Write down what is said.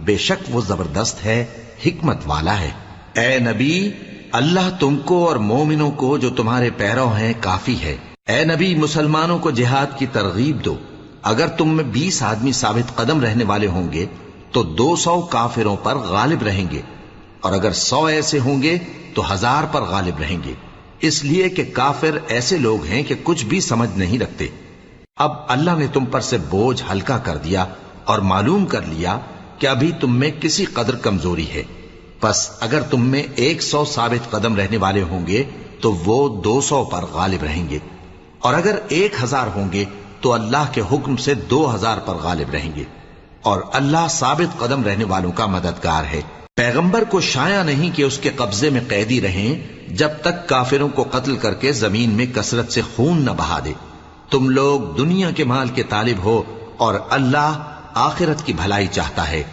بے شک وہ زبردست ہے، حکمت والا ہے۔ اے نبی، اللہ تم کو اور مومنوں کو جو تمہارے پیرو ہیں کافی ہے۔ اے نبی، مسلمانوں کو جہاد کی ترغیب دو۔ اگر تم میں 20 آدمی ثابت قدم رہنے والے ہوں گے تو 200 کافروں پر غالب رہیں گے، اور اگر 100 ایسے ہوں گے تو 1000 پر غالب رہیں گے، اس لیے کہ کافر ایسے لوگ ہیں کہ کچھ بھی سمجھ نہیں رکھتے۔ اب اللہ نے تم پر سے بوجھ ہلکا کر دیا اور معلوم کر لیا کہ ابھی تم میں کسی قدر کمزوری ہے، پس اگر تم میں 100 ثابت قدم رہنے والے ہوں گے تو وہ 200 پر غالب رہیں گے، اور اگر 1000 ہوں گے تو اللہ کے حکم سے 2000 پر غالب رہیں گے، اور اللہ ثابت قدم رہنے والوں کا مددگار ہے۔ پیغمبر کو شایع نہیں کہ اس کے قبضے میں قیدی رہیں جب تک کافروں کو قتل کر کے زمین میں کثرت سے خون نہ بہا دے۔ تم لوگ دنیا کے مال کے طالب ہو اور اللہ آخرت کی بھلائی چاہتا ہے۔